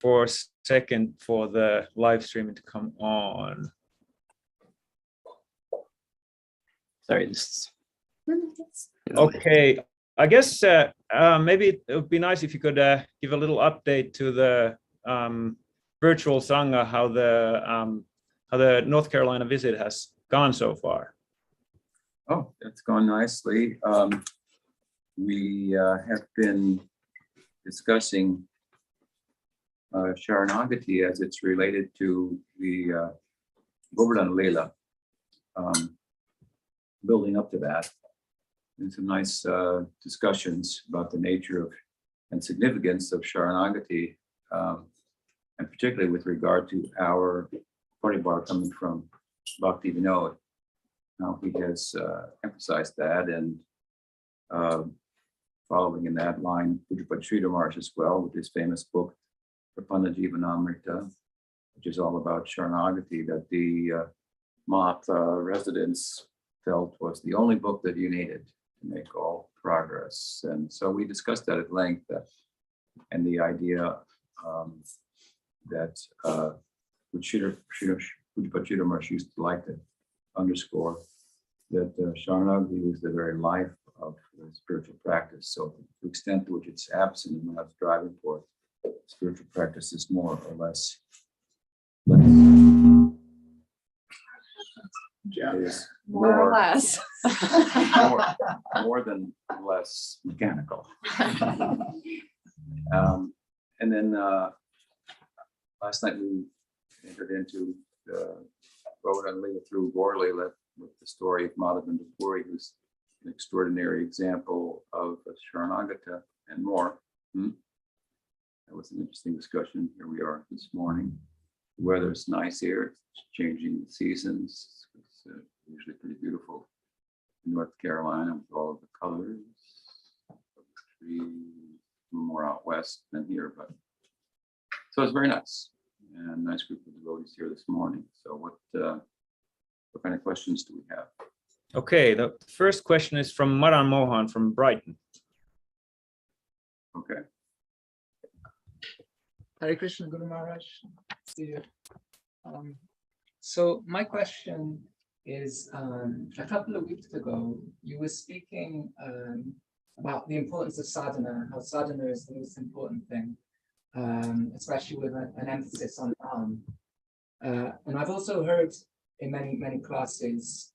for a second for the live streaming to come on. Sorry, this. Okay, I guess maybe it would be nice if you could give a little update to the virtual Sangha, how the North Carolina visit has gone so far. Oh, it's gone nicely. We have been discussing Sharanagati as it's related to the Govardhana-lila, building up to that. And some nice discussions about the nature of and significance of Sharanagati, and particularly with regard to our party bar coming from Bhakti Vinod. Now he has emphasized that, and following in that line, Tripurari Maharaj as well, with his famous book, Prapanna-Jivanamrta, which is all about Sharanagati, that the Math residents felt was the only book that you needed to make all progress. And so we discussed that at length, and the idea that Tripurari Maharaj used to like to underscore that Sharanagati is the very life of the spiritual practice. So to the extent to which it's absent and we're not striving for it, spiritual practice is more or less is more or less more than less mechanical. And then last night we entered into the braja-lila through braja-lila with the story of Madhav and Tripurari, who's an extraordinary example of Sharanagata and more. That was an interesting discussion. Here we are this morning. The weather's nice here. It's changing the seasons. It's usually pretty beautiful in North Carolina with all of the colors of the trees, more out west than here, but so it's very nice, and nice group of devotees here this morning. So what kind of questions do we have? Okay, the first question is from Madan Mohan from Brighton. Okay. Hare Krishna, Guru Maharaj. See you. So my question is, a couple of weeks ago, you were speaking about the importance of sadhana, how sadhana is the most important thing, especially with an emphasis on and I've also heard in many classes,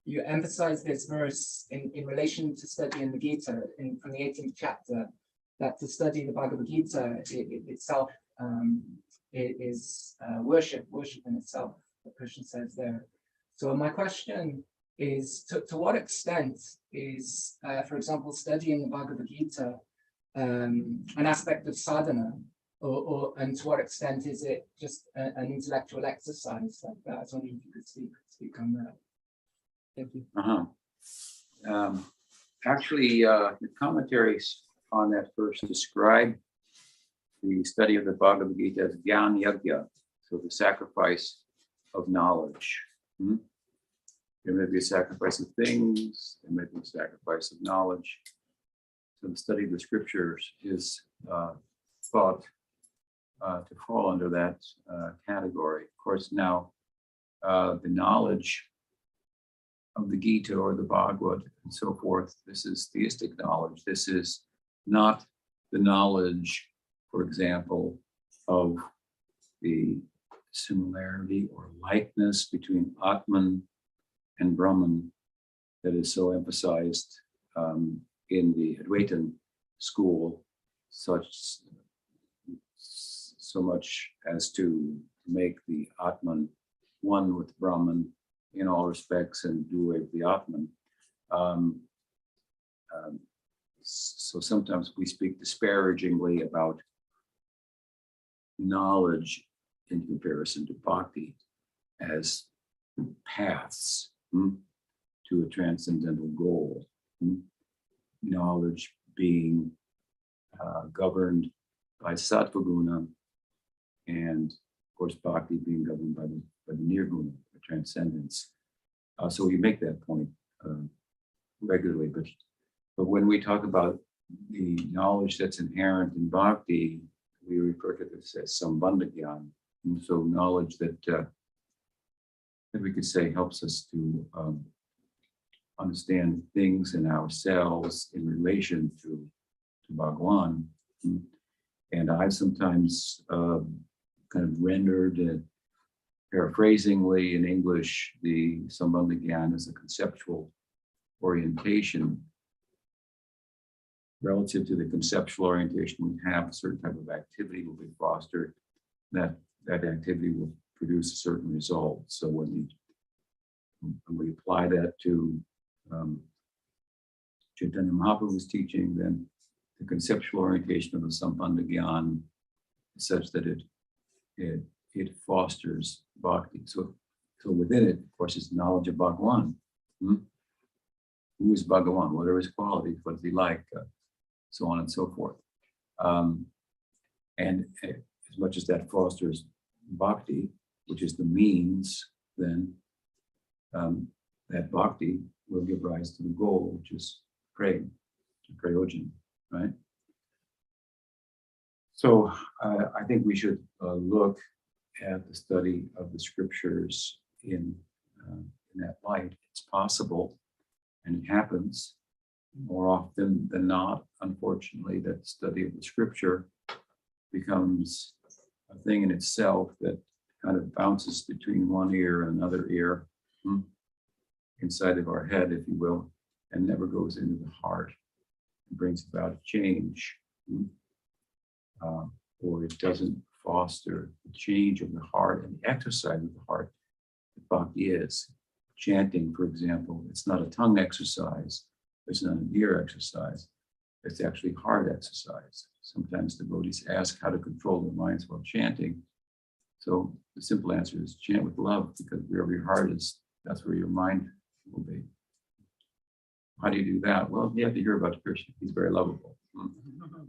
you emphasize this verse in relation to studying the Gita from the 18th chapter, that to study the Bhagavad-gita itself is worship in itself, what Krishna says there. So my question is, to what extent is, for example, studying the Bhagavad-gita an aspect of sadhana, and to what extent is it just an intellectual exercise like that? I was wondering if you could speak on that. Thank you. Actually, the commentaries on that verse describe the study of the Bhagavad-gita as Gyan Yagya, so the sacrifice of knowledge. There may be a sacrifice of things, there may be a sacrifice of knowledge. So the study of the scriptures is thought to fall under that category. Of course, now the knowledge of the Gita or the Bhagavad and so forth, this is theistic knowledge. This is not the knowledge, for example, of the similarity or likeness between Atman and Brahman that is so emphasized in the Advaitin school, so much as to make the Atman one with Brahman in all respects and do away with the Atman. So sometimes we speak disparagingly about knowledge in comparison to bhakti as paths to a transcendental goal. Knowledge being governed by sattva guna, and of course bhakti being governed by the nirguna, the transcendence. So we make that point regularly, but when we talk about the knowledge that's inherent in bhakti, we refer to this as sambandha gyan. And so knowledge that we could say helps us to understand things in ourselves in relation to Bhagwan. And I've sometimes kind of rendered, paraphrasingly in English, the Sambandha Gyan as a conceptual orientation. Relative to the conceptual orientation we have, a certain type of activity will be fostered. That activity will produce a certain result. So when we apply that to Chaitanya Mahaprabhu's teaching, then the conceptual orientation of the Sambandha Gyan is such that it fosters bhakti. So within it, of course, is knowledge of Bhagavan. Who is Bhagavan? What are his qualities? What is he like? So on and so forth. And as much as that fosters bhakti, which is the means, then that bhakti will give rise to the goal, which is prayojan, right? So I think we should look at the study of the scriptures in that light. It's possible, and it happens more often than not, unfortunately, that the study of the scripture becomes a thing in itself that kind of bounces between one ear and another ear, inside of our head, if you will, and never goes into the heart and brings about a change. Or it doesn't foster the change of the heart and the exercise of the heart that bhakti is. Chanting, for example, it's not a tongue exercise, it's not an ear exercise, it's actually heart exercise. Sometimes devotees ask how to control their minds while chanting. So the simple answer is chant with love, because wherever your heart is, that's where your mind will be. How do you do that? Well, you have to hear about Krishna. He's very lovable.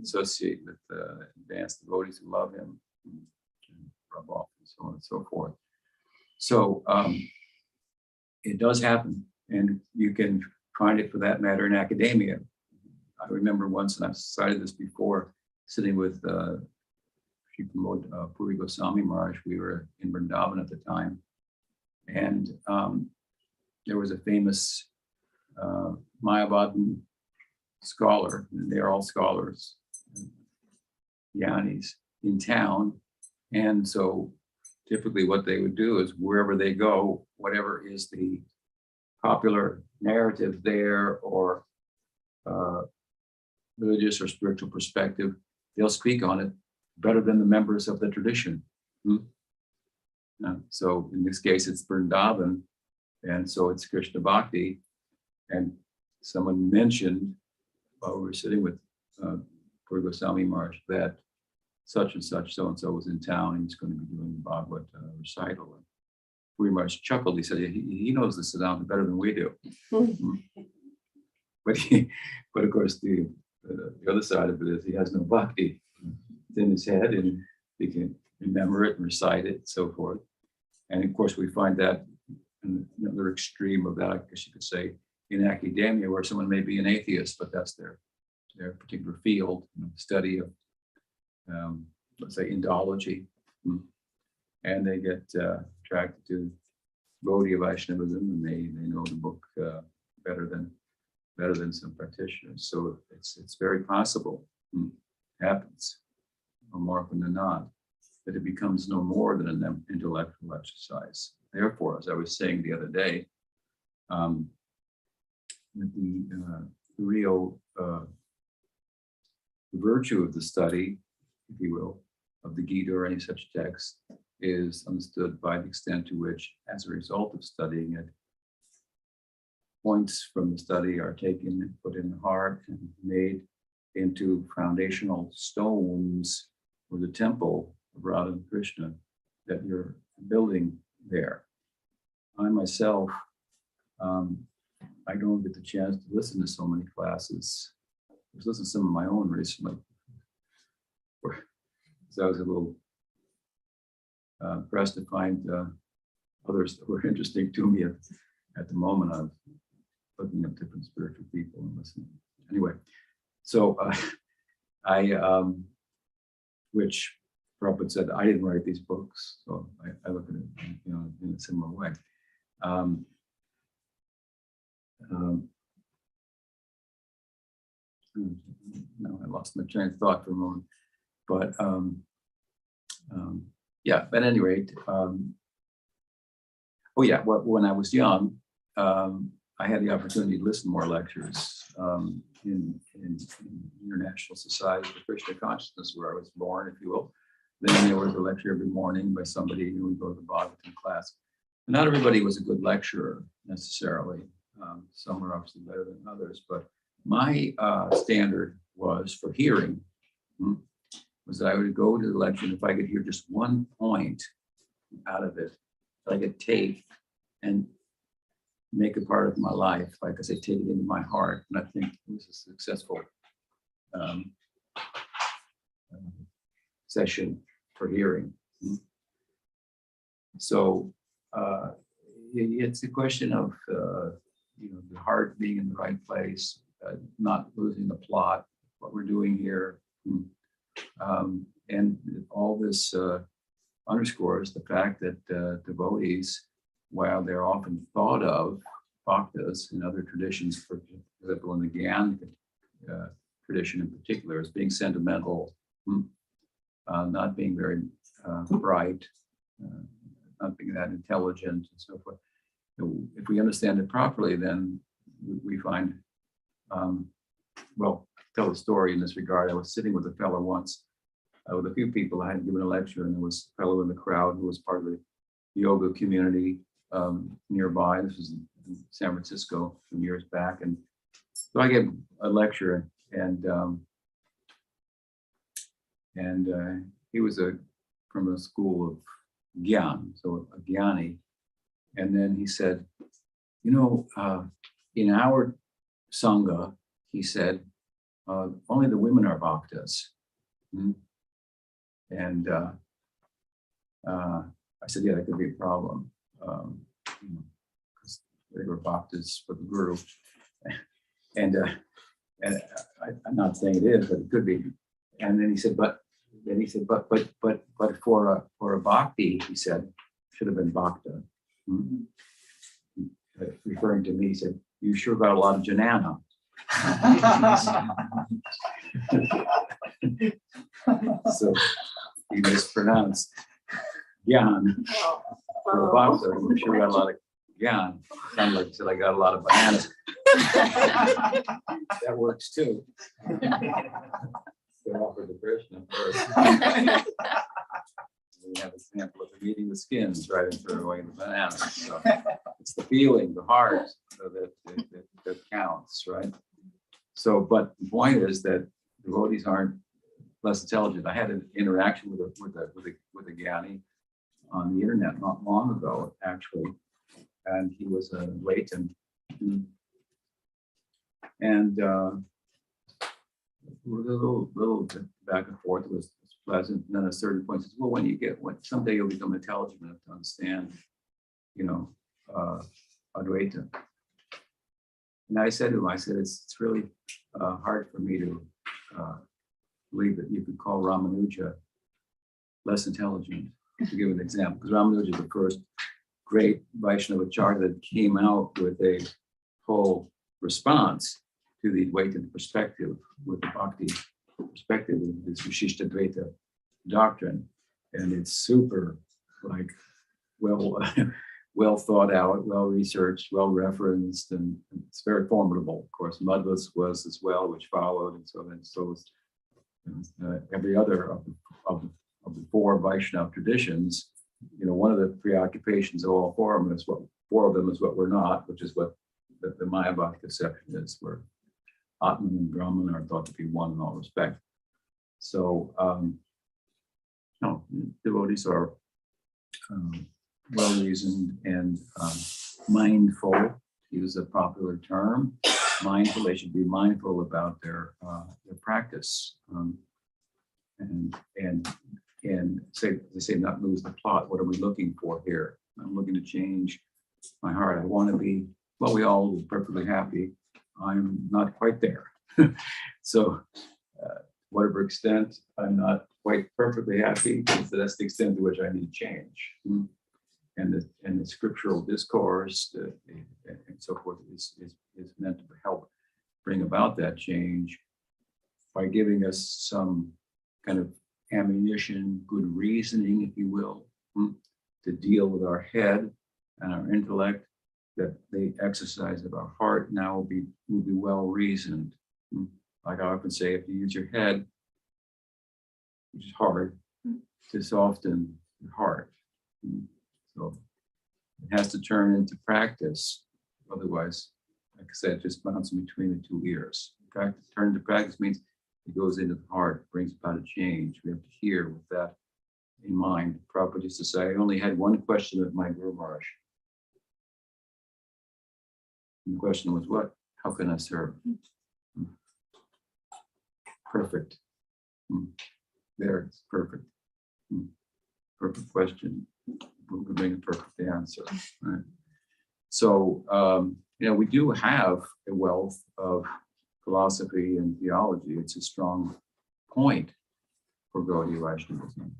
Associate with advanced devotees who love him, and rub off, and so on and so forth. So it does happen, and you can find it, for that matter, in academia. I remember once, and I've cited this before, sitting with Sri Prapanna-Jivanamrta Maharaj. We were in Vrindavan at the time, and there was a famous Mayavadan scholar, and they're all scholars, Yanis, in town. And so typically what they would do is wherever they go, whatever is the popular narrative there, or religious or spiritual perspective, they'll speak on it better than the members of the tradition. So in this case, it's Vrindavan, and so it's Krishna Bhakti. And someone mentioned, while we were sitting with Puri Goswami Maharaj, that such and such, so-and-so was in town, and he's going to be doing the Bhagavad recital. And Puri Maharaj chuckled. He said, he knows the Sadhana better than we do. But of course, the other side of it is he has no bhakti. It's in his head, and he can remember it and recite it, and so forth. And of course, we find that in another extreme of that, I guess you could say, in academia, where someone may be an atheist, but that's their particular field, study of, let's say, Indology, and they get attracted to Gaudiya Vaishnavism, and they know the book better than some practitioners. So it's very possible, happens more often than not, that it becomes no more than an intellectual exercise. Therefore, as I was saying the other day, the real virtue of the study, if you will, of the Gita or any such text is understood by the extent to which, as a result of studying it, points from the study are taken and put in the heart and made into foundational stones for the temple of Radha and Krishna that you're building there. I myself, I don't get the chance to listen to so many classes. I was listening to some of my own recently. So I was a little impressed to find others that were interesting to me at the moment. I'm looking up different spiritual people and listening. Anyway, so which Prabhupada said, I didn't write these books, so I look at it, in a similar way. No, I lost my train of thought for a moment, but yeah. But at any rate, oh yeah. When I was young, I had the opportunity to listen to more lectures in International Society for Krishna Consciousness, where I was born, if you will. Then there was a lecture every morning by somebody who would go to the Bhagavatam class. And not everybody was a good lecturer necessarily. Some were obviously better than others, but my standard was for hearing was that I would go to the lecture, and if I could hear just one point out of it, I could take and make it part of my life, like I say, take it into my heart. And I think it was a successful session for hearing. So it's a question of the heart being in the right place, not losing the plot, what we're doing here. And all this underscores the fact that devotees, while they're often thought of, bhaktas in other traditions, for example, in the Gyan tradition in particular, as being sentimental, not being very bright, not being that intelligent, and so forth. If we understand it properly, then we find, well, tell a story in this regard. I was sitting with a fellow once, with a few people. I had given a lecture, and there was a fellow in the crowd who was part of the yoga community nearby. This was in San Francisco some years back. And so I gave a lecture, and he was from a school of Gyan, so a Gyani. And then he said, in our Sangha, he said, only the women are bhaktas. And I said, yeah, that could be a problem. Because they were bhaktas for the guru. And I'm not saying it is, but it could be. And then he said, but for a bhakti, he said, should have been bhakta. Referring to me, he said, you sure got a lot of jnana. So he mispronounced Gyan for a bhakta. You sure got a lot of Gyan. Sounded like he said, I got a lot of bananas. That works too. They offer the Krishna, of course. We have a sample of him eating the skins right and throwing away the bananas. So it's the feeling, the heart that counts, right? So, but the point is that devotees aren't less intelligent. I had an interaction with a Gyani on the internet not long ago, actually, and he was a Layton, and a little bit back and forth. It was pleasant. And then at a certain point, says, well, someday you'll become intelligent enough to understand, Advaita. And I said to him, it's really hard for me to believe that you could call Ramanuja less intelligent, to give an example, because Ramanuja is the first great Vaishnava Acharya that came out with a whole response to the Advaita perspective, with the Bhakti perspective of this Vishishta Advaita doctrine. And it's super, well thought out, well researched, well referenced, and it's very formidable. Of course, Madhvas was as well, which followed, and so was every other of the four Vaishnava traditions. One of the preoccupations of all four of them is what we're not, which is what the Mayavad conception is, where Atman and Brahman are thought to be one in all respect. So, devotees are well-reasoned and mindful, to use a popular term. Mindful, they should be mindful about their practice, and say not lose the plot. What are we looking for here? I'm looking to change my heart. I want to be, well, we all are perfectly happy. I'm not quite there. So, whatever extent I'm not quite perfectly happy. So that's the extent to which I need change. And the scriptural discourse and so forth is meant to help bring about that change by giving us some kind of ammunition, good reasoning, if you will, to deal with our head and our intellect, that the exercise of our heart now will be well reasoned. Like I often say, if you use your head, which is hard, to soften your heart. So it has to turn into practice. Otherwise, like I said, just bouncing between the two ears. Practice, turn into practice means it goes into the heart, brings about a change. We have to hear with that in mind. Prabhupada used to say, I only had one question of my Guru Maharaj. And the question was, what? How can I serve? Perfect. There, it's perfect. Perfect question. Who could bring a perfect answer? Right? So, we do have a wealth of philosophy and theology. It's a strong point for Gaudiya Vaishnavism.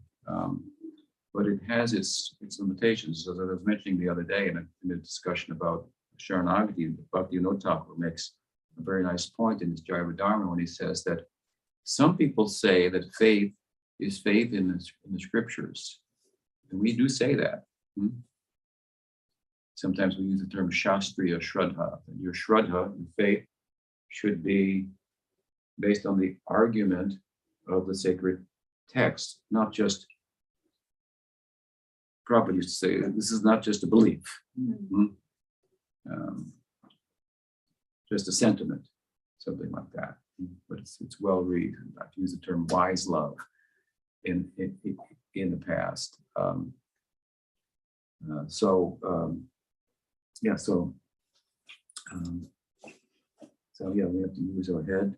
But it has its limitations. As I was mentioning the other day in a discussion about Sharanagati, Bhaktivinoda Thakur makes a very nice point in his Jaiva Dharma when he says that some people say that faith is faith in the scriptures. And we do say that. Sometimes we use the term Shastriya Shraddha. And your Shraddha, your faith, should be based on the argument of the sacred text, not just, Prabhupada used to say, this is not just a belief, just a sentiment, something like that. But it's well reasoned. I've used the term wise love in the past. So we have to use our head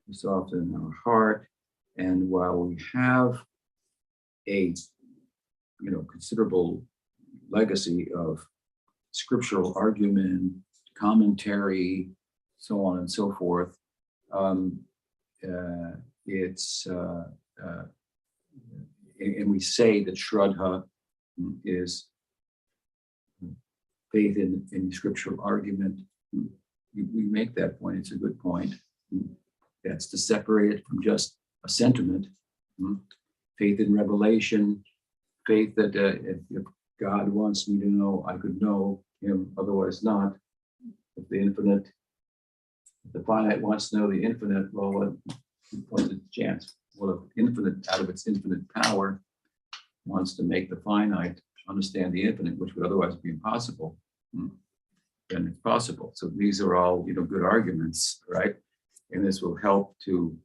to soften our heart. And while we have a considerable legacy of scriptural argument, commentary, so on and so forth, it's and we say that Shraddha is faith in scriptural argument. We make that point. It's a good point. That's to separate it from just a sentiment. Faith in revelation, faith that if God wants me to know, I could know him, otherwise not. If the finite wants to know the infinite, well, what's the chance? Well, if infinite, out of its infinite power, wants to make the finite understand the infinite, which would otherwise be impossible, then it's possible. So these are all, good arguments, right? And this will help to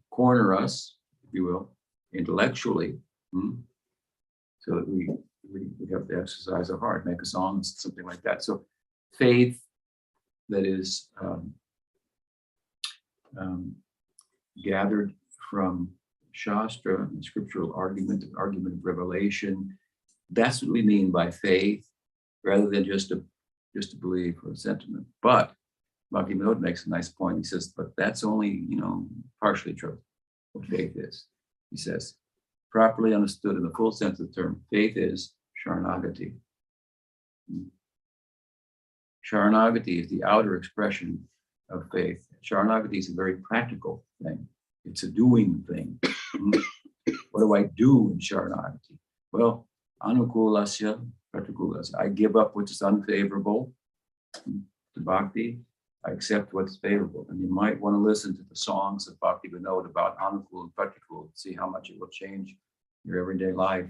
corner us, if you will, intellectually, so that we have to exercise our heart, make us honest, something like that. So faith that is gathered from Shastra and scriptural argument of revelation. That's what we mean by faith, rather than just a belief or a sentiment. But Bhaktivinoda makes a nice point. He says, but that's only, partially true, what faith is. He says, properly understood in the full sense of the term, faith is Sharanagati. Sharanagati is the outer expression of faith. Sharanagati is a very practical thing. It's a doing thing. What do I do in Sharanagati? Well, anukulasya, pratikulasya. I give up what is unfavorable to bhakti. I accept what's favorable. And you might want to listen to the songs of Bhaktivinoda about anukul and pratikul, see how much it will change your everyday life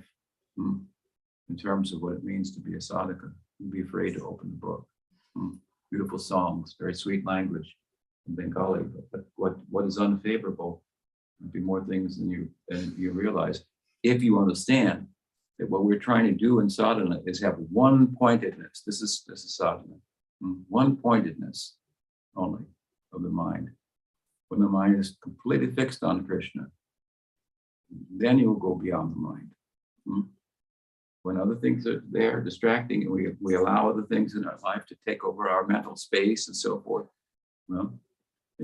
in terms of what it means to be a sadhaka. You'd be afraid to open the book. Beautiful songs, very sweet language in Bengali, but what is unfavorable would be more things than you realize. If you understand that what we're trying to do in sadhana is have one-pointedness. This is sadhana. One-pointedness only of the mind. When the mind is completely fixed on Krishna, then you will go beyond the mind. When other things are there distracting, and we allow other things in our life to take over our mental space and so forth, well,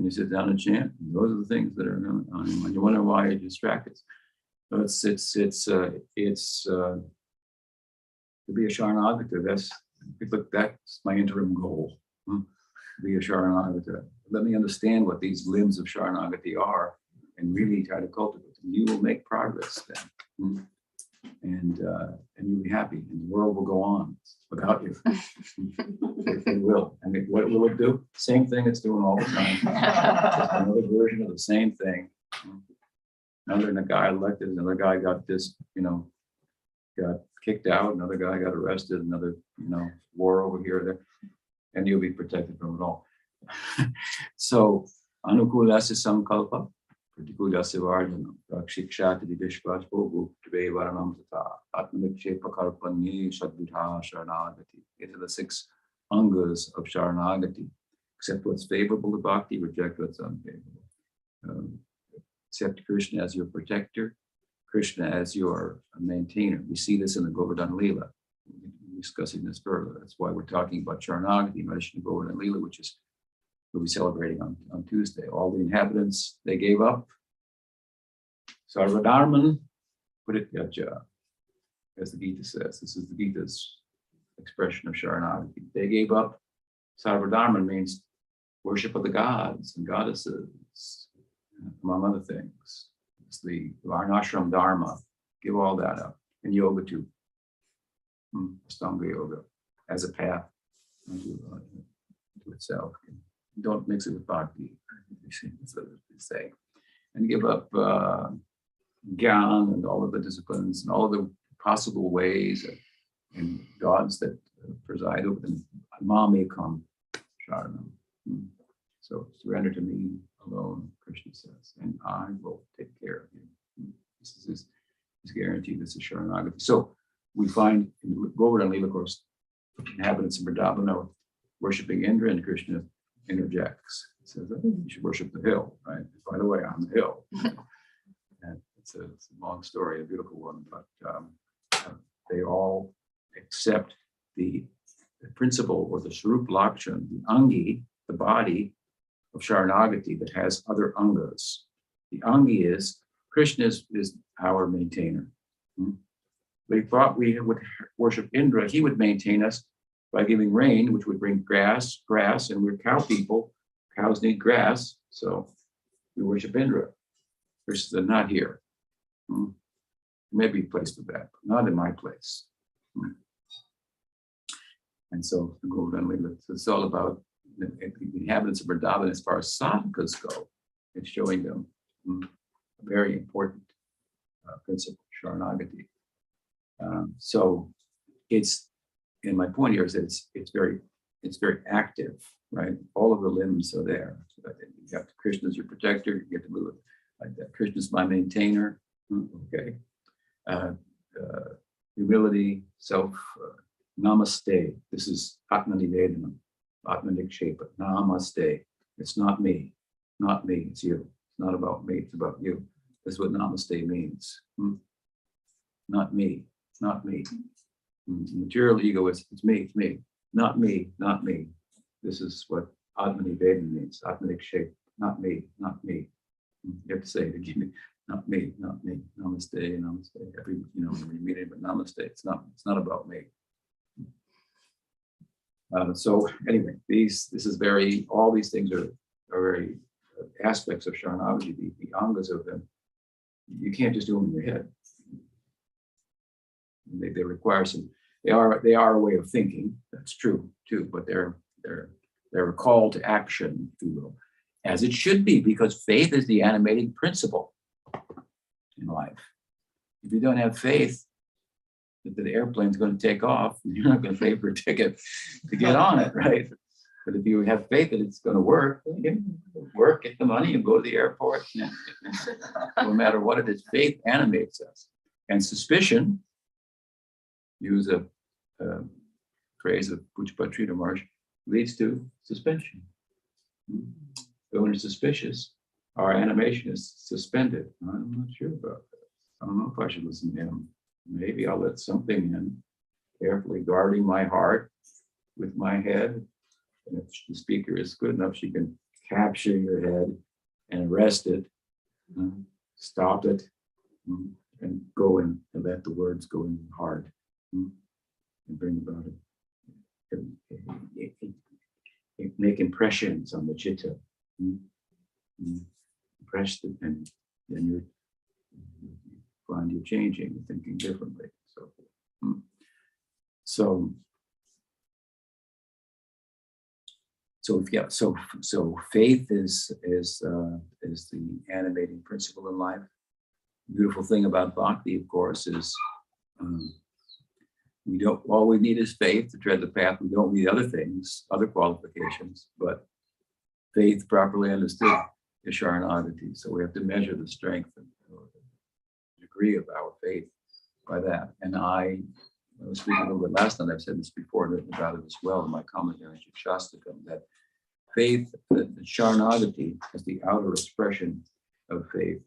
and you sit down and chant. And those are the things that are on him. And you wonder why you're distracted. So it's to be a Sharanagata. That's my interim goal. To be a Sharanagata. Let me understand what these limbs of Sharanagati are, and really try to cultivate them. You will make progress then, and you'll be happy, and the world will go on without you. It will. And what will it do? Same thing it's doing all the time. Just another version of the same thing. Another guy elected, another guy got got kicked out, another guy got arrested, another, war over here or there, and you'll be protected from it all. So, anukulasya sankalpa, pratikulasya vardhanam, rakshikshati vishvaspo, dve varanam tata, atmanikshepa karpani, sadbudha sharanagati. These are the 6 angas of Sharanagati. Accept what's favorable to bhakti, reject what's unfavorable. Accept Krishna as your protector, Krishna as your maintainer. We see this in the Govardhan-lila. We're discussing this further. That's why we're talking about Sharanagati in relation to Govardhan-lila, which is we'll be celebrating on Tuesday. All the inhabitants, they gave up. Sarvadharman Prityaja, as the Gita says. This is the Gita's expression of Sharanagati. They gave up. Sarvadharman means worship of the gods and goddesses, among other things. It's the Varnashram Dharma. Give all that up. And yoga too. Astanga yoga as a path to itself. Don't mix it with bhakti. That's what they say. And give up Gyan and all of the disciplines and all of the possible ways and gods that preside over them. Mamekam Sharanam. So surrender to me alone, Krishna says, and I will take care of you. This is his guarantee. This is Sharanagati. So we find in Govardhan-lila, of course, inhabitants of Vrindavan are worshiping Indra, and Krishna interjects. He says, you should worship the hill, right? By the way, I'm the hill. And it's a long story, a beautiful one, but they all accept the principle or the Swarup Lakshan, the Angi, the body of Sharanagati that has other angas. The Angi is, Krishna is our maintainer. We thought we would worship Indra, he would maintain us by giving rain, which would bring grass, and we're cow people. Cows need grass, so we worship Indra. Krishna, not here. Maybe a place for that, but not in my place. And so the Govardhan-lila, it's all about the inhabitants of Vrindavan as far as sadhakas go. It's showing them a very important principle, Sharanagati. So it's, and my point here is that it's very active, right? All of the limbs are there. So you have Krishna as your protector. You get to move it like that. Krishna's my maintainer. Okay. Humility, self, namaste. This is Atmanivedanam, Atmanikshepa, namaste. It's not me, it's you. It's not about me, it's about you. That's what namaste means. Not me. Material ego is, it's me. Not me. This is what Atmanivedanam means. Atmanikshepa, not me. You have to say it again. Not me. Namaste. Every, when you meet it, but namaste. It's not about me. So anyway, all these things are very aspects of Sharanagati, the angas of them. You can't just do them in your head. They require some. They are a way of thinking. That's true too, but they're a call to action, if you will, as it should be, because faith is the animating principle in life. If you don't have faith that the airplane's going to take off, you're not going to pay for a ticket to get on it, right? But if you have faith that it's going to work, get the money, and go to the airport. No matter what it is, faith animates us. And suspicion, use a phrase of Pujapatrita Maharaj, leads to suspension. So when it's suspicious, our animation is suspended. I'm not sure about that. I don't know if I should listen to him. Maybe I'll let something in, carefully guarding my heart with my head. And if the speaker is good enough, she can capture your head and arrest it, stop it, and go in and let the words go in hard, and bring about it. Make impressions on the chitta. Impress them, and then you find you're changing and thinking differently. So faith is the animating principle in life. The beautiful thing about bhakti, of course, is we don't, all we need is faith to tread the path. We don't need other things, other qualifications, but faith properly understood is Sharanagati. So we have to measure the strength and the degree of our faith by that. And I was speaking a little bit last time, I've said this before and written about it as well in my commentary on Shastakam, that faith, the Sharanagati, as the outer expression of faith,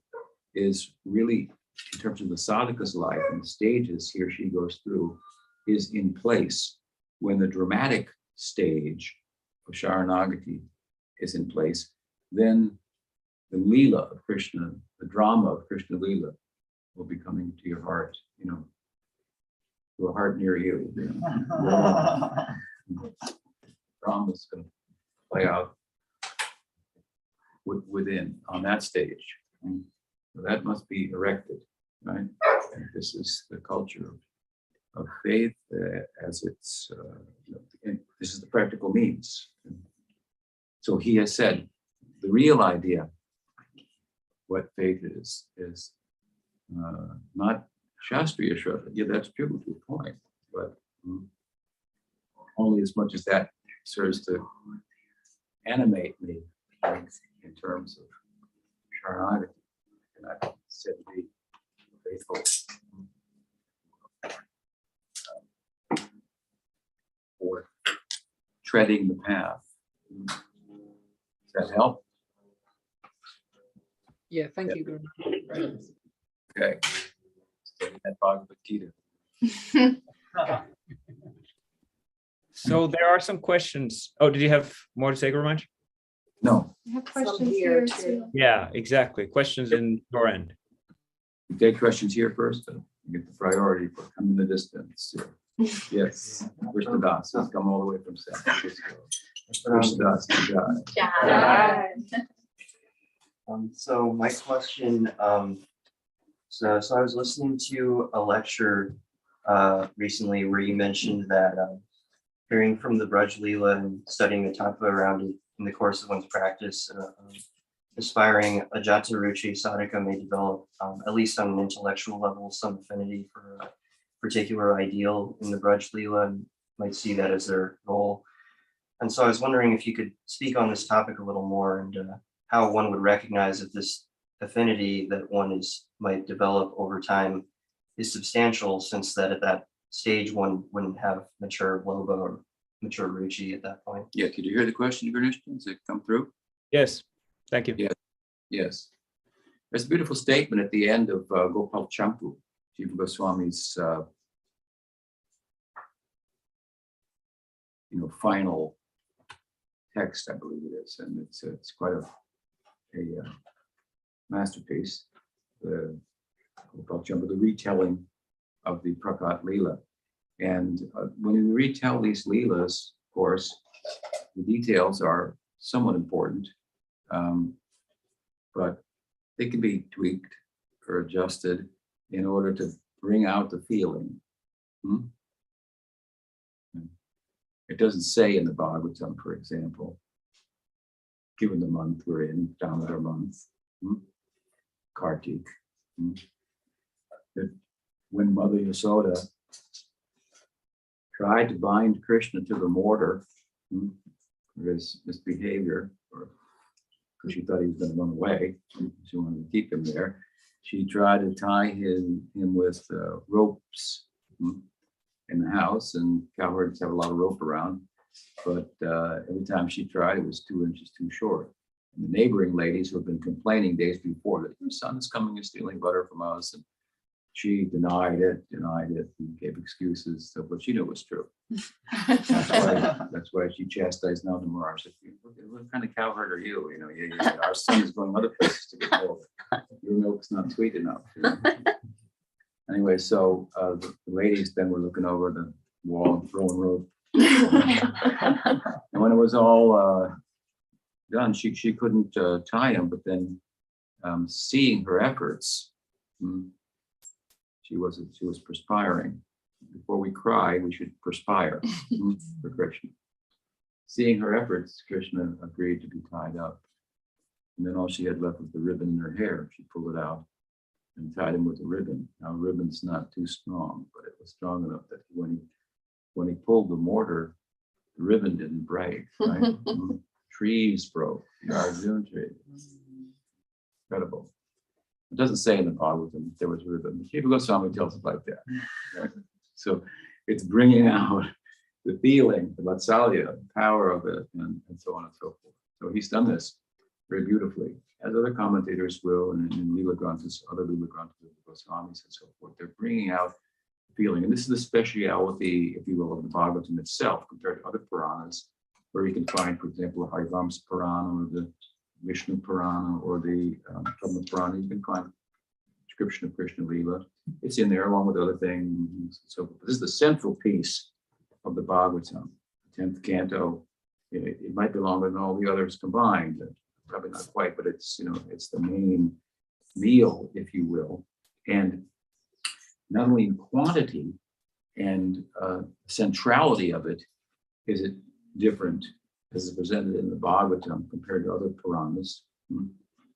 is really, in terms of the sadhaka's life and the stages he or she goes through, is in place when the dramatic stage of Sharanagati is in place. Then the lila of Krishna, the drama of Krishna lila, will be coming to your heart, to a heart near you. Drama is going to play out within on that stage. So that must be erected, right? And this is the culture of faith as it's, this is the practical means. So he has said, the real idea, what faith is not Shastriya Shraddha. Yeah, that's true to a point, but only as much as that serves to animate me in terms of Sharanagati. And I said to be faithful for treading the path. Does that help? Yeah, thank you, Guru. Right. Okay. That Bhagavad-gita. So there are some questions. Oh, did you have more to say, Guru? No. I have questions here too. Yeah, exactly. Questions in your end. You take questions here first. You get the priority for coming the distance. Yes. Krishna Das has come all the way from San Francisco. Krishna Das, Jai. So my question, so I was listening to a lecture recently where you mentioned that hearing from the braja-lila and studying the tattva around it in the course of one's practice, aspiring ajata ruchi sadhaka may develop, at least on an intellectual level, some affinity for a particular ideal in the braja-lila and might see that as their goal. And so I was wondering if you could speak on this topic a little more and how one would recognize if this affinity that one might develop over time is substantial, since that at that stage one wouldn't have mature lobha or mature ruchi at that point. Yeah, could you hear the question, Ganesh? Does it come through? Yes, thank you. Yeah. Yes. There's a beautiful statement at the end of Gopal Champu, Jiva Goswami's final text, I believe it is, and it's quite a masterpiece. The Gopal Champu, the retelling of the Prakat Lila. And when we retell these Leelas, of course, the details are somewhat important, but they can be tweaked or adjusted in order to bring out the feeling. It doesn't say in the Bhagavatam, for example, given the month we're in, Damodar month, Kartik, that when Mother Yasoda tried to bind Krishna to the mortar for his misbehavior, or because she thought he was going to run away, she wanted to keep him there. She tried to tie him with ropes in the house, and cowherds have a lot of rope around, but every time she tried, it was 2 inches too short. And the neighboring ladies who have been complaining days before that your son is coming and stealing butter from us, and she denied it, and gave excuses. So, but she knew it was true. That's why she chastised Nandamara. She said, what kind of cowherd are you? Our son is going other places to get milk. Your milk's not sweet enough. Anyway, so the ladies then were looking over the wall and throwing rope. And when it was all done, she couldn't tie him, but then seeing her efforts, she was perspiring. Before we cry, we should perspire for Krishna. Seeing her efforts, Krishna agreed to be tied up. And then all she had left was the ribbon in her hair. She pulled it out and tied him with a ribbon. Now, a ribbon's not too strong, but it was strong enough that when he pulled the mortar, the ribbon didn't break, right? Trees broke, the Arjuna tree. Incredible. It doesn't say in the Bhagavatam there was a ribbon. Jiva Swami tells it like that. Right? So it's bringing out the feeling, the vatsalya, the power of it, and so on and so forth. So he's done this very beautifully, as other commentators will, and in Lila Granthas, other Lila Granthas of the Goswamis and so forth. They're bringing out the feeling. And this is the speciality, if you will, of the Bhagavatam itself compared to other Puranas, where you can find, for example, the Harivamsa Purana or the Vishnu Purana or the Brahma Purana. You can find description of Krishna Lila. It's in there along with other things and so forth. This is the central piece of the Bhagavatam, 10th canto. It might be longer than all the others combined, probably not quite, but it's it's the main meal, if you will. And not only in quantity and centrality of it is it different as is presented in the Bhagavatam compared to other Puranas,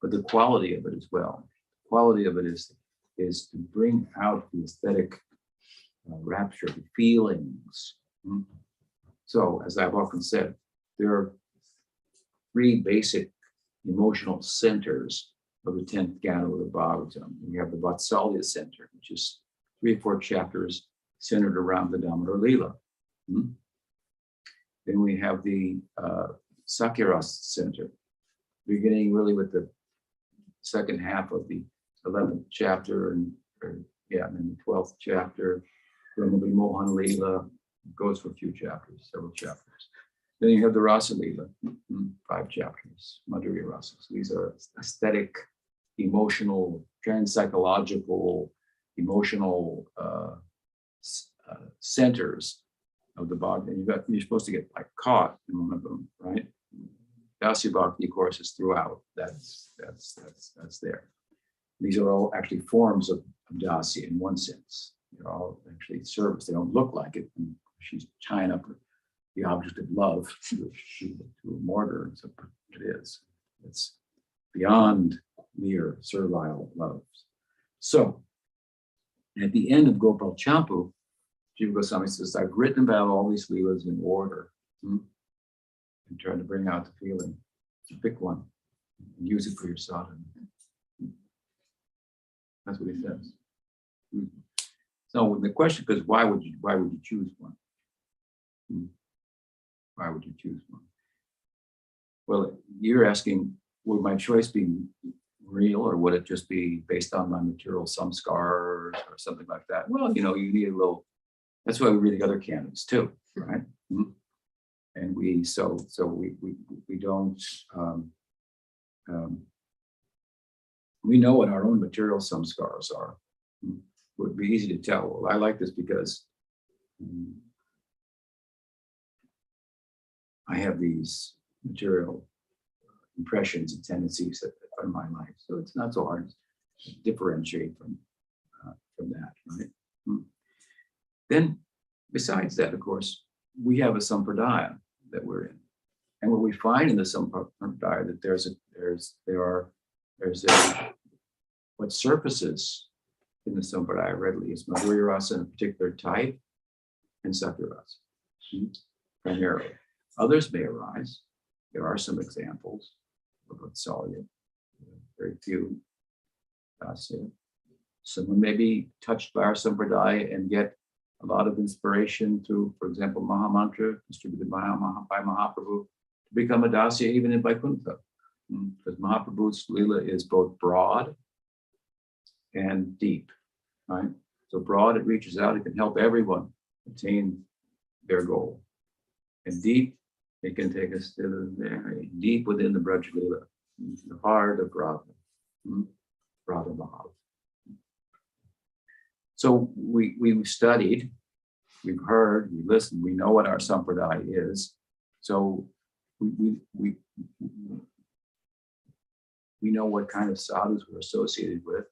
but the quality of it as well. The quality of it is to bring out the aesthetic rapture, the feelings. So, as I've often said, there are three basic emotional centers of the 10th canto of the Bhagavatam. We have the Vatsalya center, which is 3 or 4 chapters centered around the Damodar Lila. Then we have the Sakyaras center, beginning really with the second half of the 11th chapter and then the 12th chapter. Then there'll be Mohan Lila, goes for a few chapters, several chapters. Then you have the Rasa Lila, 5 chapters, Madhurya Rasa. So these are aesthetic, emotional, trans-psychological, emotional centers of the bhakti. You're supposed to get caught in one of them, right? Dasya Bhakti, of course, is throughout. That's there. These are all actually forms of dasya in one sense. They're all actually service. They don't look like it. And she's tying up the object of love to a mortar, and so it is. It's beyond mere servile love. So, at the end of Gopal Champu, Jiva Goswami says, I've written about all these leelas in order and trying to bring out the feeling. So pick one and use it for your sadhana. That's what he says. So the question is, why would you choose one? Why would you choose one? Well, you're asking, would my choice be real, or would it just be based on my material samskars or something like that? Well, you need a little. That's why we read the other canons too, right? And we don't. We know what our own material samskars are. It would be easy to tell. Well, I like this because I have these material impressions and tendencies that are in my life, so it's not so hard to differentiate from that, right? Then, besides that, of course, we have a sampradaya that we're in, and what we find in the sampradaya that there's what surfaces in the sampradaya readily is Madhurya Rasa in a particular type and Sakya Rasa, primarily. Others may arise. There are some examples of Vatsalya, very few. Someone may be touched by our sampradaya and get a lot of inspiration through, for example, Mahamantra distributed by Mahaprabhu to become a dasya even in Vaikuntha. Because Mahaprabhu's lila is both broad and deep. right? So broad, it reaches out, it can help everyone attain their goal. And deep, it can take us to the very deep within the braja-lila, the heart of Radha, Radha Mahav. So we've studied, we've heard, we listened, we know what our sampradaya is. So we know what kind of sadhus we're associated with.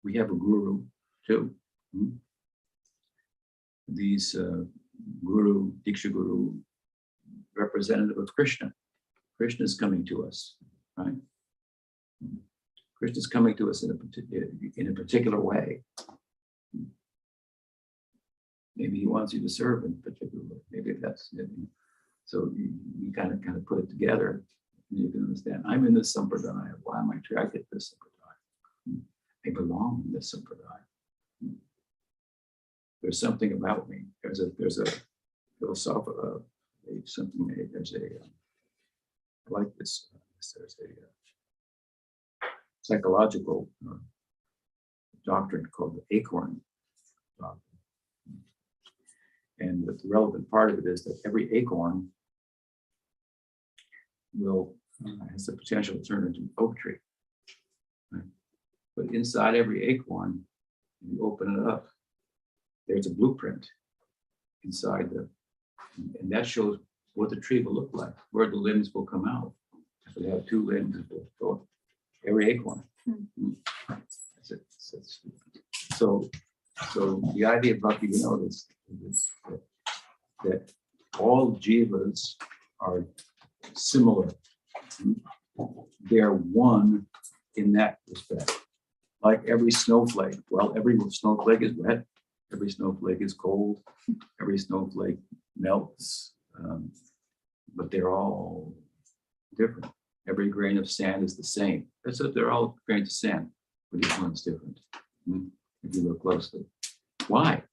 We have a guru too. These guru, Diksha Guru, representative of Krishna. Krishna is coming to us, right? Krishna is coming to us in a particular way. Maybe he wants you to serve in a particular way. Maybe that's it. So you kind of put it together, and you can understand. I'm in this sampradaya. Why am I attracted to this sampradaya? I belong in this sampradaya. There's something about me. There's a philosophical something. There's a I like this. There's a psychological doctrine called the acorn doctrine. And the relevant part of it is that every acorn has the potential to turn into an oak tree. Right? But inside every acorn, when you open it up, there's a blueprint inside and that shows what the tree will look like, where the limbs will come out. If we have 2 limbs, it will go every acorn. That's it. So the idea of Bhakti Vinod is that all jivas are similar. They're one in that respect. Like every snowflake. Well, every snowflake is wet. Every snowflake is cold. Every snowflake melts. But they're all different. Every grain of sand is the same. That's it. They're all grains of sand, but each one's different. If you look closely. Why?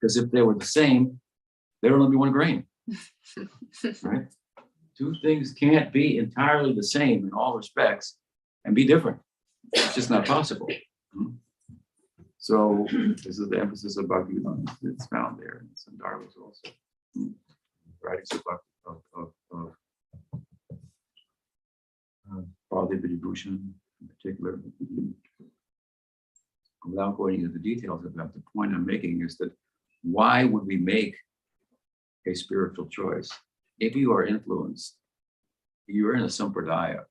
Because if they were the same, there would only be one grain. Right? 2 things can't be entirely the same in all respects and be different. It's just not possible. So this is the emphasis of Bhakti Vinod. It's found there in some Dharmas also. Writings of Bhagavad-gita in particular. Without going into the details about the point I'm making is that why would we make a spiritual choice? If you are influenced, you're in a sampradaya.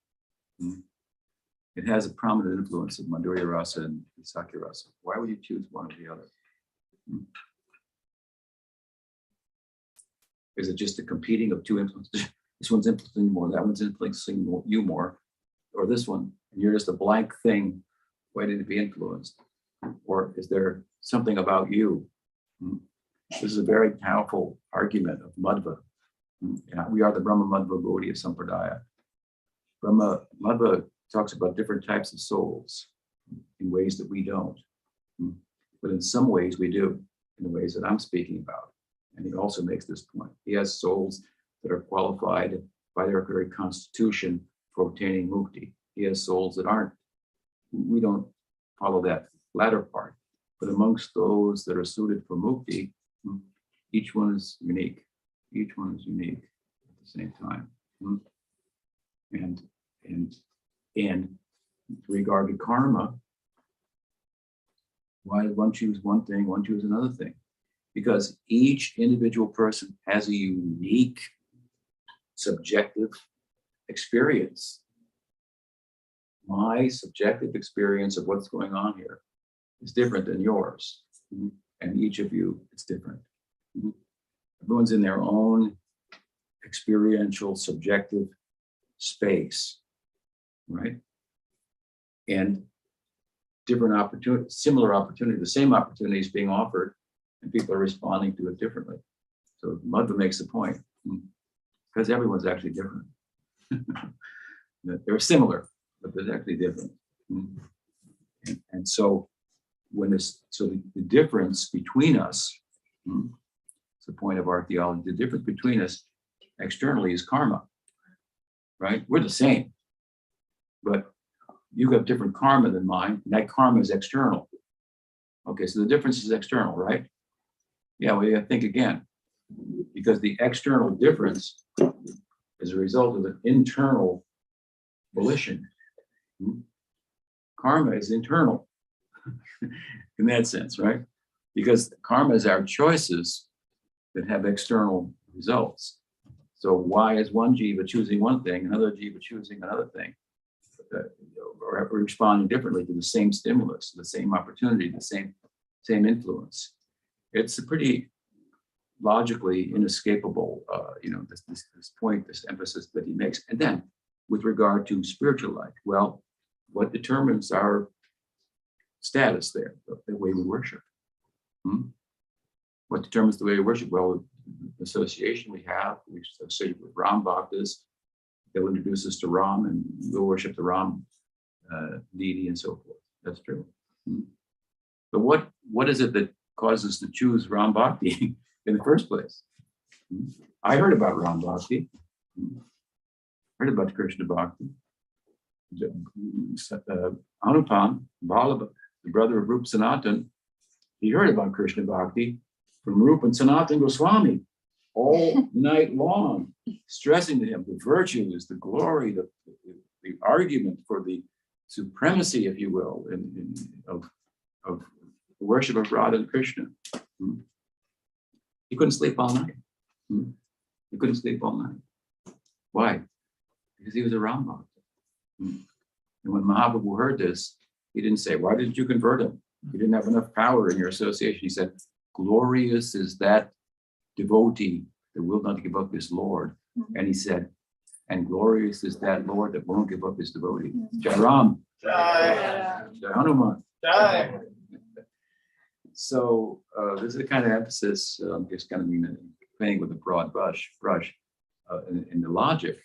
It has a prominent influence of Madhurya Rasa and Sakya Rasa. Why would you choose one or the other? Is it just a competing of 2 influences? This one's influencing you more, that one's influencing you more, or this one, and you're just a blank thing waiting to be influenced? Or is there something about you? This is a very powerful argument of Madhva. We are the Brahma Madhva Gaudiya Sampradaya. Brahma Madhva talks about different types of souls in ways that we don't. But in some ways we do, in the ways that I'm speaking about. And he also makes this point. He has souls that are qualified by their very constitution for obtaining mukti. He has souls that aren't. We don't follow that latter part. But amongst those that are suited for mukti, each one is unique. Each one is unique at the same time. And with regard to karma, why did one choose one thing, one choose another thing? Because each individual person has a unique subjective experience. My subjective experience of what's going on here is different than yours. And each of you, it's different. Everyone's in their own experiential, subjective space, right? And different opportunities, similar opportunities, the same opportunities being offered, and people are responding to it differently. So Madhva makes the point, because everyone's actually different. They're similar, but they're actually different. And so the difference between us, it's the point of our theology, the difference between us externally is karma, right? We're the same, but you have different karma than mine, and that karma is external. Okay, so the difference is external, right? Yeah, we have to think again, because the external difference is a result of an internal volition. Karma is internal in that sense, right? Because karma is our choices that have external results. So why is one jiva choosing one thing, another jiva choosing another thing, or responding differently to the same stimulus, the same opportunity, the same influence? It's a pretty logically inescapable, this point, this emphasis that he makes. And then, with regard to spiritual life, well, what determines our status there, the way we worship? What determines the way we worship? Well, the association we have, we associate with Ram Bhaktas. They'll introduce us to Ram, and we'll worship the Ram deity and so forth. That's true. But what is it that causes us to choose Ram Bhakti in the first place? I heard about Ram Bhakti. Heard about Krishna Bhakti. Anupam, Bala, the brother of Rupa Sanatan, he heard about Krishna Bhakti from Rupa and Sanatan Goswami all night long, stressing to him the virtues, the glory, the argument for the supremacy, if you will, of the worship of Radha and Krishna. He couldn't sleep all night. He couldn't sleep all night. Why? Because he was a Ram Bhakta. And when Mahaprabhu heard this, he didn't say, why didn't you convert him? You didn't have enough power in your association. He said, glorious is that devotee that will not give up his Lord. And he said, and glorious is that Lord that won't give up his devotee. Jai Ram. Jai Hanuman. Jai. So this is the kind of emphasis, just kind of playing with a broad brush in the logic,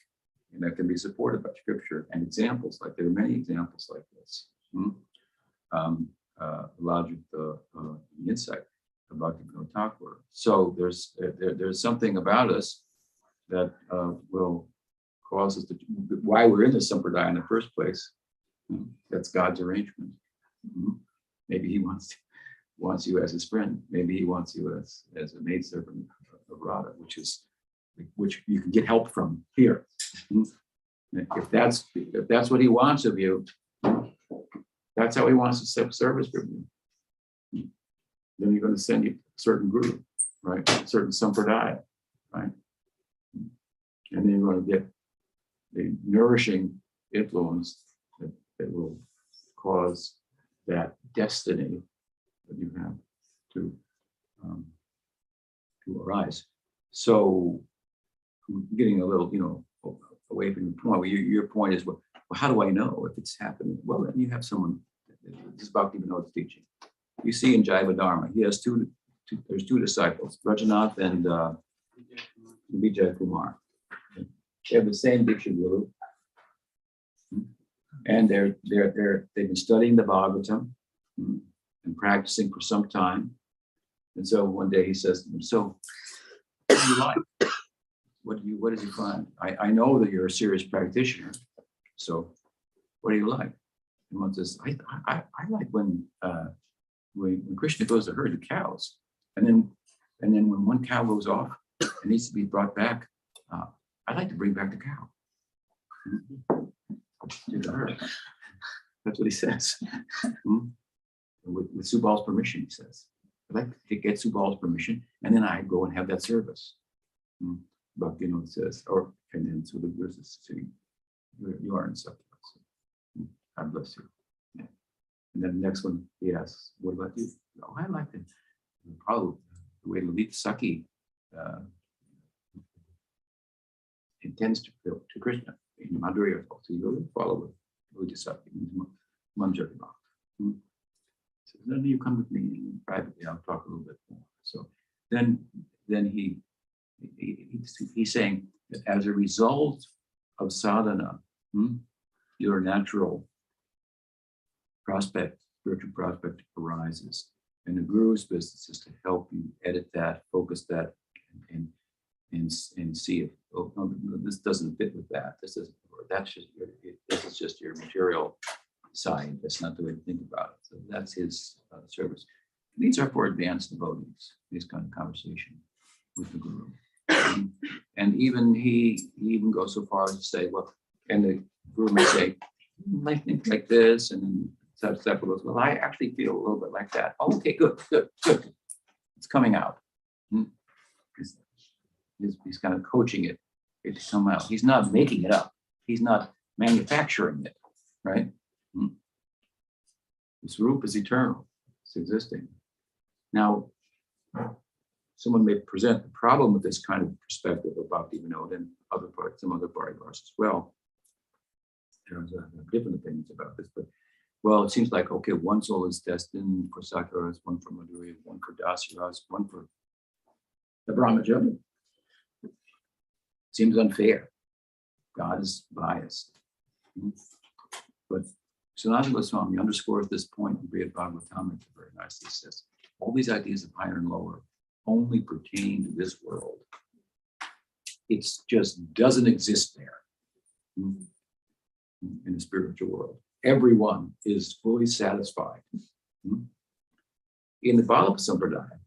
that can be supported by scripture and examples. Like there are many examples like this. Logic, the insight about the Thakur. So there's something about us that will cause us to, why we're in the Sampradaya in the first place. That's God's arrangement. Maybe he wants you as his friend. Maybe he wants you as a maidservant of Radha, which you can get help from here. If that's what he wants of you, that's how he wants to accept service from you. Then you're going to send you a certain guru, right? A certain sampradaya, right? And then you're going to get the nourishing influence that will cause that destiny that you have to arise. So getting a little, away from the point. Well, your point is, well, how do I know if it's happening? Well, then you have someone. This is Bhakti Vinod's teaching. You see in Jaiva Dharma, he has there's two disciples, Rajanath and Vijay Kumar. They have the same Diksha Guru, and they've been studying the Bhagavatam and practicing for some time. And so one day he says to them, "So, what do you like? What did you find? I know that you're a serious practitioner. So, what do you like?" And one says, "I like when Krishna goes to herd the cows, and then when one cow goes off and needs to be brought back, I like to bring back the cow to the herd." That's what he says. With Subal's permission, he says, "I'd like to get Subal's permission, and then I go and have that service." But it says, and then so the verse is saying, "You are in Satya. God bless you." Yeah. And then the next one he asks, "What about you?" "Oh, I like it. Probably the way Lalita Saki intends to Krishna in Madhurya. So you really follow with Lalita Saki, Manjari Bhakti. So then you come with me and privately, I'll talk a little bit more." So then he's saying that as a result of sadhana, your natural spiritual prospect arises. And the guru's business is to help you edit that, focus that, and see if, oh, no, this doesn't fit with that. This is just your material side. That's not the way to think about it. So that's his service. These are for advanced devotees, this kind of conversation with the Guru. And even he even goes so far as to say, well, and the Guru may say, I think like this, and then such goes, well, I actually feel a little bit like that. Oh, okay, good. It's coming out. He's kind of coaching it to come out. He's not making it up. He's not manufacturing it, right? This Rupa is eternal. It's existing. Now, someone may present the problem with this kind of perspective about the Vinod and other parts, some other Bhagavars as well. There's different opinions about this, but well, it seems like, okay, one soul is destined for Sakharas, one for Madhurya, one for Dasiras, one for the Brahmajani. Seems unfair. God is biased. But Sanatana Goswami underscores this point in Bhagavad-gita very nicely. He says, all these ideas of higher and lower only pertain to this world. It just doesn't exist there in the spiritual world. Everyone is fully satisfied. In the Vallabha Sampradaya,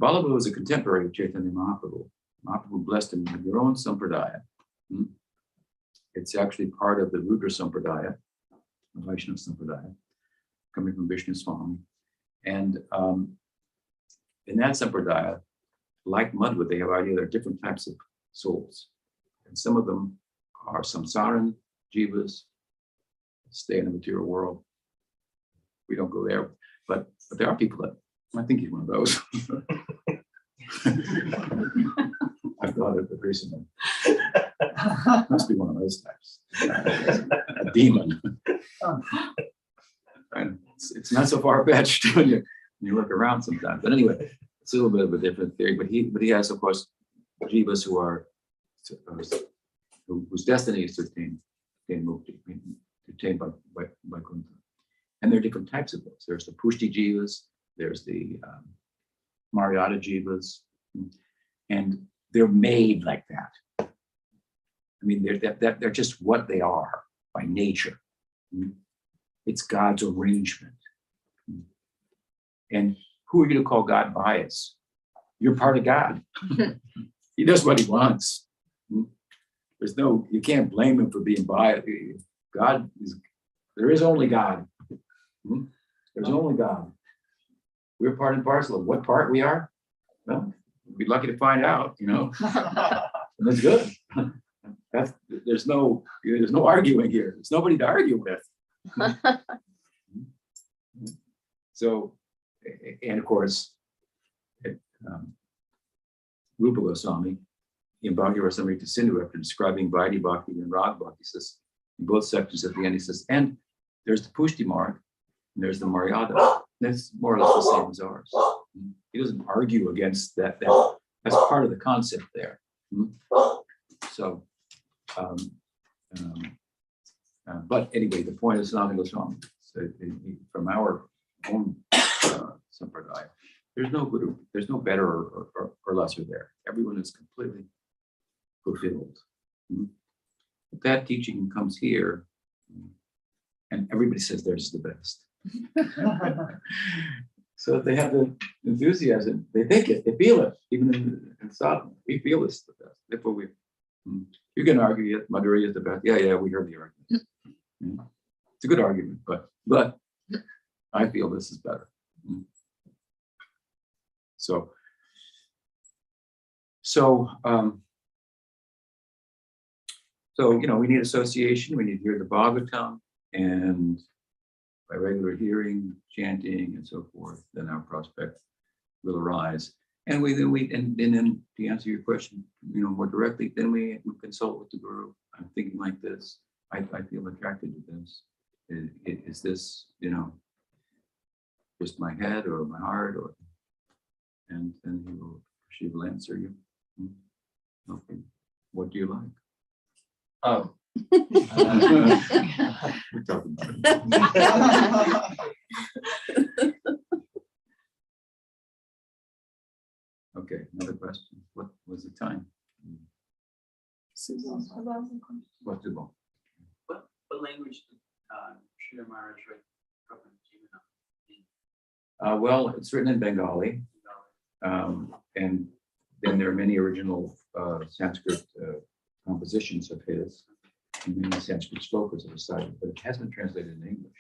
Vallabha was a contemporary of Chaitanya Mahaprabhu. Mahaprabhu blessed him with your own Sampradaya. It's actually part of the Rudra Sampradaya, the Vaishnava Sampradaya, coming from Vishnu Swami. And in that Sampradaya, like Madhva, they have idea there are different types of souls. And some of them are samsaran jivas, stay in the material world. We don't go there, but there are people that, I think he's one of those. I've thought of it recently. Must be one of those types. A demon. And it's not so far-fetched when you look around sometimes. But anyway, it's a little bit of a different theory. But he has, of course, jivas who are whose destiny is to attain mukti, attained by Vaikuntha. And there are different types of those. There's the pushti jivas, there's the Maryada jivas, and they're made like that. I mean, they're just what they are by nature. It's God's arrangement. And who are you to call God biased? You're part of God. He does what he wants. You can't blame him for being biased. There is only God. There's only God. We're part and parcel of what part we are. Well, we'd be lucky to find out, And that's good. There's no arguing here. There's nobody to argue with. So, and of course, Rupa Goswami in Bhagavad-gita Sindhu, after describing Vaidhi Bhakti and Rag Bhakti, says in both sections at the end, he says, and there's the Pushti mark, and there's the Maryada. That's more or less the same as ours. He doesn't argue against that. That's part of the concept there. So, but anyway, the point is Sanatana Goswami. So from our own sampradaya, there's no guru, there's no better or lesser there. Everyone is completely fulfilled. But that teaching comes here, and everybody says theirs is the best. So they have the enthusiasm, they think it, they feel it, even in Sadhana, we feel it's the best. Therefore, you can argue that Madhurya is the best. Yeah, we heard the argument. It's a good argument, but I feel this is better. So we need association. We need to hear the Bhagavatam, and by regular hearing, chanting, and so forth, then our prospect will arise. And then to answer your question, more directly, then we consult with the Guru. I'm thinking like this. I feel attracted to this. Is this, just my head or my heart, and she will answer you. Okay. What do you like? Oh. We're talking about it. Okay, another question. What was the time? What's the ball? What language Well, it's written in Bengali, and then there are many original Sanskrit compositions of his, and many Sanskrit slokas are cited, but it hasn't been translated in English.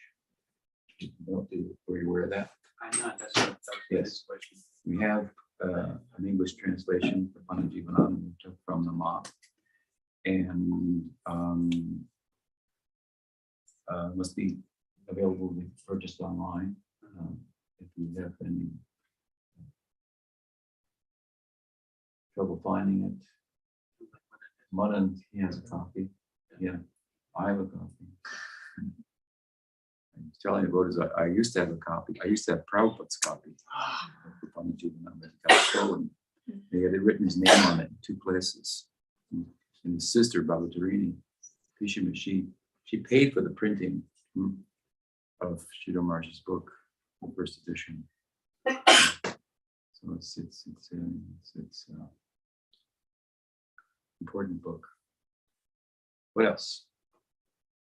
Were you aware of that? I'm not, that's what Yes. question. We have an English translation, Prapanna-Jivanamrta, from the monk, and must be available to be purchased online. If you have any trouble finding it, Manan, he has a copy. Yeah, I have a copy. I was telling you about is I used to have a copy. I used to have Prabhupada's copy. They had written his name on it in 2 places. And his sister, Bhavatarini, Pishima, she paid for the printing of Sridhar Maharaj's book, the first edition. So it's important book. What else?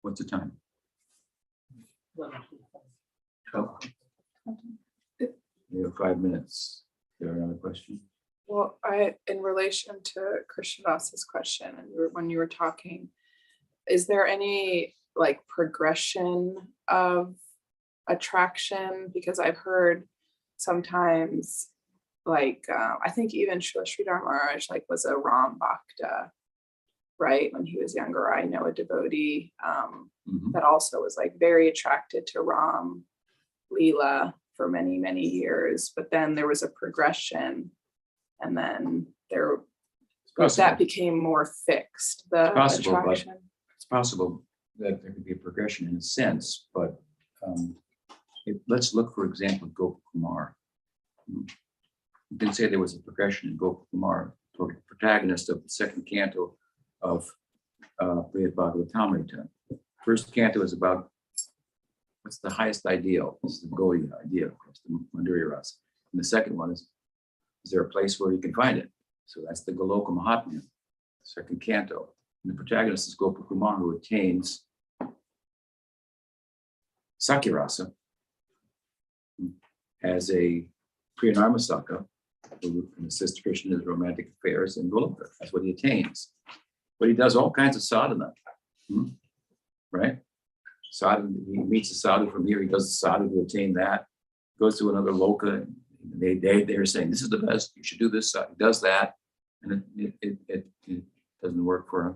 What's the time? Oh. We have 5 minutes. Is there another question? Well, in relation to Krishnadasa's question, and when you were talking, is there any like progression of attraction? Because I've heard sometimes, like I think even Sridhar Maharaj like was a Ram Bhakta, right? When he was younger, I know a devotee that also was like very attracted to Ram Lila for many, many years. But then there was a progression, and then that became more fixed, the attraction. It's possible that there could be a progression in a sense, but let's look, for example, at Gopal Kumar. You can say there was a progression in Gopal Kumar, protagonist of the 2nd canto of Bhagavad-gita. First canto is about what's the highest ideal. This is the Gaudiya ideal, of course, the Madhurya Rasa. And the second one is there a place where you can find it? So that's the Goloka Mahatmya, 2nd canto. And the protagonist is Gopal Kumar, who attains Sakyarasa as a Priyanarmasaka, who can assist Krishna in his romantic affairs in Goloka. That's what he attains. But he does all kinds of sadhana, right? Sadhana, he meets a sadhu from here, he does the sadhana to attain that, goes to another loka, and they're saying, this is the best, you should do this, he does that, and it doesn't work for him.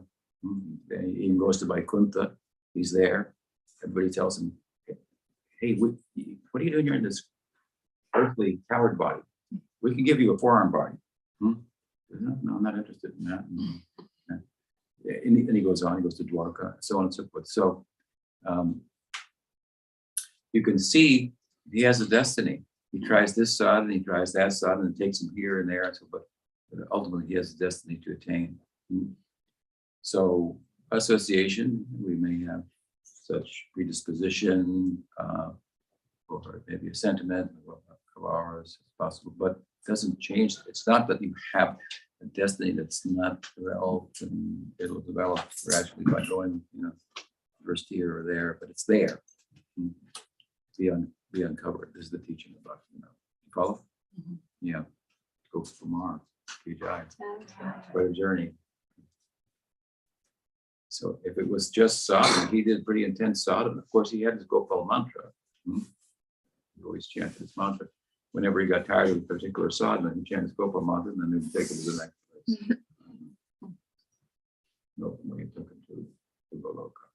He even goes to Vaikuntha, he's there, everybody tells him, hey, what are you doing here in this earthly coward body? We can give you a forearm body. No, I'm not interested in that. And he goes on, he goes to Dwarka, so on and so forth. So you can see he has a destiny. He tries this sadhana, he tries that sadhana, and takes him here and there. And so, but ultimately, he has a destiny to attain. So, association, we may have such predisposition, or maybe a sentiment of ours, it's possible, but it doesn't change. It's not that you have a destiny that's not developed, and it'll develop gradually by going, first here or there, but it's there. Be uncovered. This is the teaching about, you follow? Yeah. Go from Mars. Quite a journey. So if it was just sadhana, he did pretty intense sadhana. Of course, he had his Gopal mantra. He always chanted his mantra. Whenever he got tired of a particular sadhana, he chanted his Gopal mantra, and then he would take it to the next place. He took him to Goloka.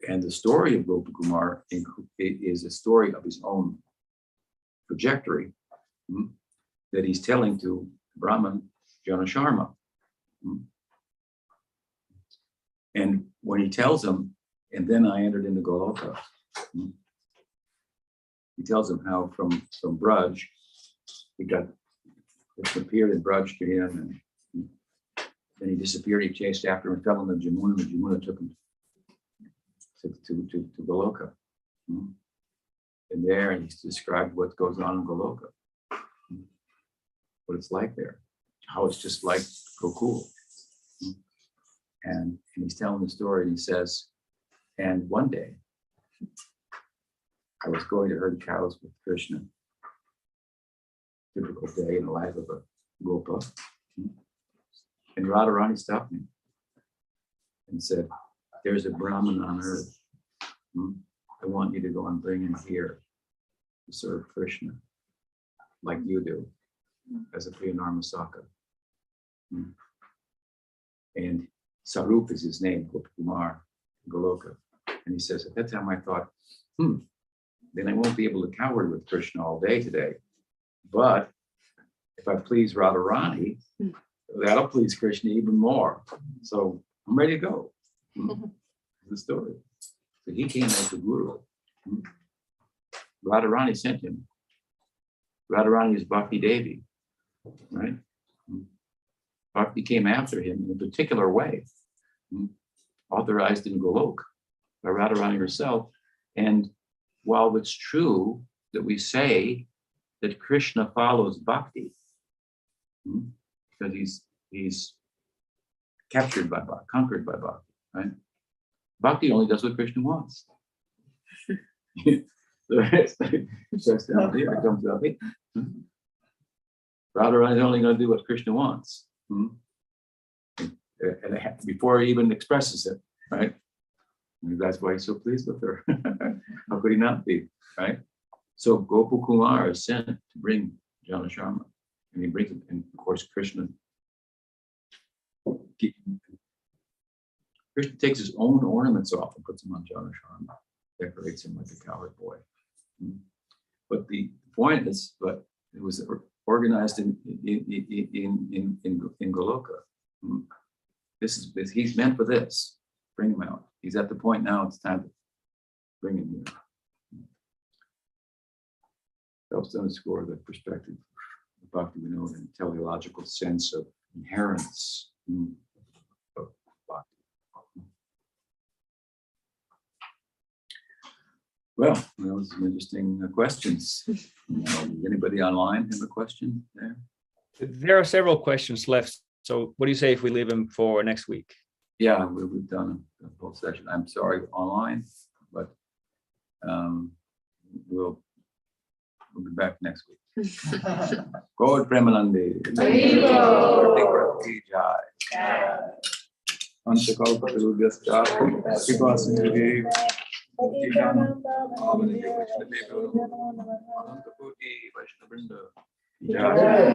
And the story of Gopal Kumar is a story of his own trajectory that he's telling to Brahman Jana Sharma. And when he tells him, and then I entered into Goloka, he tells him how from Braj, it appeared in Braj to him, and then he disappeared. He chased after him and fell in the Jamuna. The Jamuna took him to Goloka. And there, and he's described what goes on in Goloka, what it's like there, how it's just like Gokul. And he's telling the story, and he says, and one day, I was going to herd cows with Krishna. Typical day in the life of a Gopa. And Radharani stopped me and said, there's a Brahmin on earth. I want you to go and bring him here to serve Krishna like you do as a Priyanarmasaka. And Sarup is his name, Gopakumar, Goloka. And he says, at that time I thought, then I won't be able to coward with Krishna all day today. But if I please Radharani, that'll please Krishna even more. So I'm ready to go. The story. So he came as the guru. Radharani sent him. Radharani is Bhakti Devi, right? Bhakti came after him in a particular way, authorized in Golok by Radharani herself. And while it's true that we say that Krishna follows Bhakti, because he's captured by Bhakti, conquered by Bhakti, right? Bhakti only does what Krishna wants. The rest starts down here, it comes up here. Radharani is only going to do what Krishna wants. And before he even expresses it, right? And that's why he's so pleased with her. How could he not be, right? So Gopakumar is sent to bring Jana Sharma. And he brings it, and of course, Krishna takes his own ornaments off and puts them on Jana Sharma, decorates him like a cowherd boy. But the point is, but it was organized in Goloka. He's meant for this. Bring him out. He's at the point now. It's time to bring him here. Helps to underscore the perspective of Bhakti Vinod and teleological sense of inherence of Bhakti. Well, those are some interesting questions. Anybody online have a question there? There are several questions left. So what do you say if we leave them for next week? Yeah, we've done a whole session. I'm sorry, online, but we'll be back next week. God Premanande. Jai.